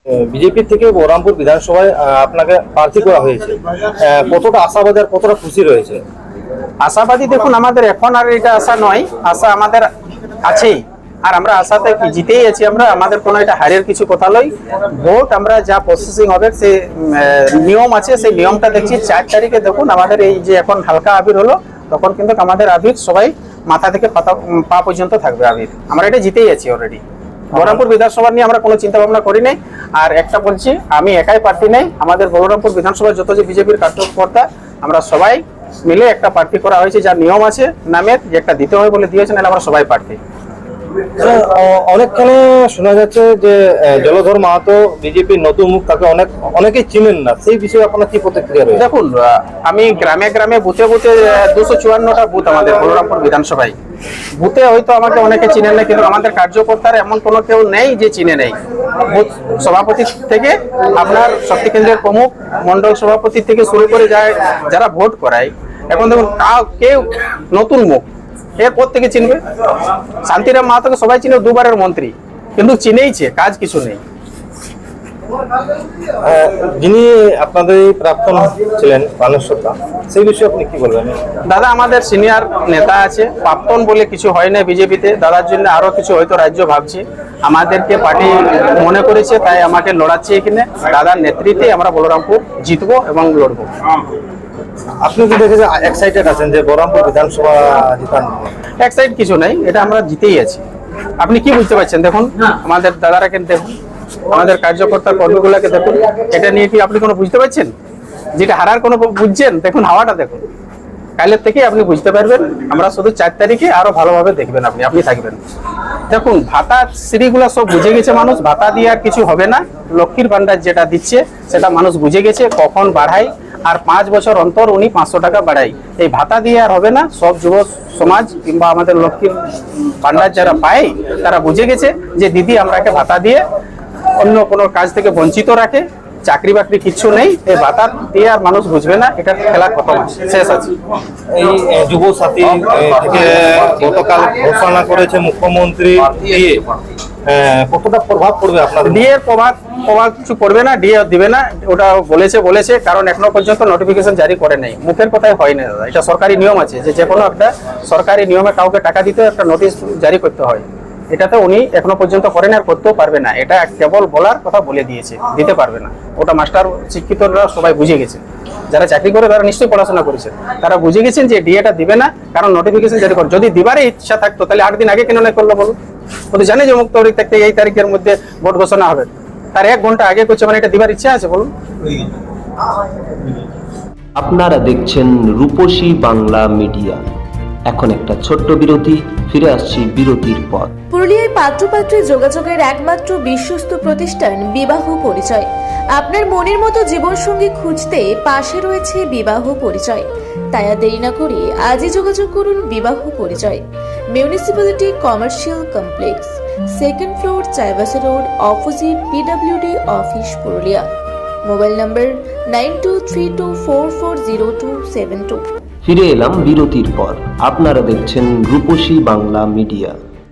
BJP থেকে বহরমপুর বিধানসভায় আপনাকে প্রার্থী করা হয়েছে, কতটা আশাবাদী আর কতটা খুশি রয়েছে? আশাবাদী দেখুন, আমাদের এখন আর এটা আশা নয়, আশা আমাদের আছেই। আর আমরা আশাতে জিতেই আছি। আমাদের কোনো এটা হারের কিছু কথা নয়। ভোট আমরা যা প্রসেসিং হবে, সে নিয়ম আছে, সেই নিয়মটা দেখছি 4 তারিখে। দেখুন আমাদের এই যে এখন হালকা আবির হলো, তখন কিন্তু আমাদের আবির সবাই মাথা থেকে পা পর্যন্ত থাকবে আবির। আমরা এটা জিতেই আছি অলরেডি। বহরমপুর বিধানসভা নিয়ে আমরা কোনো চিন্তা ভাবনা করি নাই। আর একটা বলছি, আমি একাই প্রার্থী নেই, আমাদের বহরমপুর বিধানসভার যত যে বিজেপির কার্যকর্তা, আমরা সবাই মিলে একটা প্রার্থী করা হয়েছে, যার নিয়ম আছে নামের, যে একটা দিতে হয় বলে দিয়েছে, নাহলে আমরা সবাই প্রার্থী। অনেকখানে শোনা যাচ্ছে যে জলধর মাহাতো বিজেপির নতুন মুখ, তাকে অনেকেই চিনেন না, সেই বিষয়ে আপনার কি প্রতিক্রিয়া রয়েছে? দেখুন, আমি গ্রামে গ্রামে বুথে বুথে 254টা বুথ আমাদের বহরমপুর বিধানসভায়, বুথে হয়তো আমাকে অনেকে চিনেন না, কিন্তু আমাদের কার্যকর্তার এমন কোনো কেউ নেই যে চিনে নেই। বুথ সভাপতি থেকে আপনার শক্তি কেন্দ্রের প্রমুখ, মন্ডল সভাপতি থেকে শুরু করে যারা ভোট করায়, এখন দেখুন কেউ নতুন মুখ এরপর থেকে চিনবে। শান্তিরাম মাহাতোকে সবাই চিনে, 2বারের মন্ত্রী, কিন্তু চিনেইছে, কাজ কিছু নেই। যিনি আপনাদের প্রাক্তন ছিলেন প্রাণেশ্বরদা, সেই বিষয়ে আপনি কি বলবেন? দাদা আমাদের সিনিয়র নেতা আছে, প্রাক্তন বলে কিছু হয় না বিজেপিতে। দাদার জন্য আরো কিছু হয়তো রাজ্য ভাবছে, আমাদেরকে পার্টি মনে করেছে, তাই আমাকে লড়াচ্ছে এখানে। দাদার নেতৃত্বে আমরা বলরামপুর জিতবো এবং লড়বো। আপনি কি দেখেছেন এক্সাইটেড আছেন যে বহরমপুর বিধানসভা জিতান? এক্সাইট কিছু নাই, এটা আমরা জিতেই আছি। আপনি কি বুঝতে পারছেন? দেখুন আমাদের দাদারাকে দেখুন, আমাদের কার্যকর্তার কর্মীগুলাকে দেখুন, এটা নিয়ে কি আপনি কোনো বুঝতে পারছেন? যেটা হারার কোনো বুঝছেন? দেখুন হাওয়াটা দেখুন, কালের থেকে আপনি বুঝতে পারবেন। আমরা শুধু 4 তারিখে আরো ভালোভাবে দেখবেন, আপনি থাকবেন। দেখুন ভাতা সিঁড়িগুলা সব বুঝে গেছে মানুষ, ভাতা দিয়ে আর কিছু হবে না। লক্ষ্মীর ভান্ডার যেটা দিচ্ছে সেটা মানুষ বুঝে গেছে, কখন বাড়ায়, আর 5 বছর অন্তর উনি 500 টাকা বাড়ায়। এই ভাতা দিয়ে আর হবে না। সব যুব সমাজ কিংবা আমাদের লক্ষ্মীর ভান্ডার যারা পায়, তারা বুঝে গেছে যে দিদি আমরাকে ভাতা দিয়ে অন্য কোনো কাজ থেকে বঞ্চিত রাখে, চাকরি বাকরি কিচ্ছু নেই। এই ভাতা দিয়ে আর মানুষ বুঝবে না, এটা খেলা খতম আছে, শেষ আছে। এই যুব সাথী থেকে গতকাল ঘোষণা করেছে মুখ্যমন্ত্রী, কতটা প্রভাব পড়বে আপনাদের? ডিএর প্রভাব কিছু পড়বে না, ডিএ দিবে না, ওটা বলেছে, কারণ এখনো পর্যন্ত নোটিফিকেশন জারি করে নাই। মুখের কথায় হয় না দাদা, এটা সরকারি নিয়ম আছে যে কোনো একটা সরকারি নিয়মে কাউকে টাকা দিতে একটা নোটিশ জারি করতে হয়। এটাতে উনি এখনো পর্যন্ত করেন, আর করতেও পারবে না। এটা কেবল বলার কথা বলে দিয়েছে, দিতে পারবে না। ওটা মাস্টার শিক্ষিতরা সবাই বুঝে গেছে, যারা চাকরি করে তারা নিশ্চয়ই পড়াশোনা করেছে, তারা বুঝে গেছেন যে ডিএটা দিবে না, কারণ নোটিফিকেশন জারি করে। যদি দিবারই ইচ্ছা থাকতো তাহলে 8 দিন আগে কেন না করলো বলো? ও তো জানে যে মুক্ত থেকে এই তারিখের মধ্যে ভোট ঘোষণা হবে, তার 1 ঘন্টা আগে করছে, মানে এটা দিবার ইচ্ছা আছে বলুন? আপনারা দেখছেন রূপসী বাংলা মিডিয়া। এখন একটা ছোট্ট বিরতি, ফিরে আসছি বিরতির পর। পুরুলিয়ায় পাত্রপাত্রী যোগাযোগের একমাত্র বিশ্বস্ত প্রতিষ্ঠান বিবাহ পরিচয়। আপনার মনের মতো জীবনসঙ্গী খুঁজতে পাশে রয়েছে বিবাহ পরিচয়। তাই আর দেরি না করে আজই যোগাযোগ করুন বিবাহ পরিচয়। Municipality commercial complex, 2nd floor, Chaibasa road, opposite PWD office, Purulia. Mobile নম্বর 9232440272। ফিরে এলাম বিরতির পর। আপনারা দেখছেন রূপসী বাংলা মিডিয়া।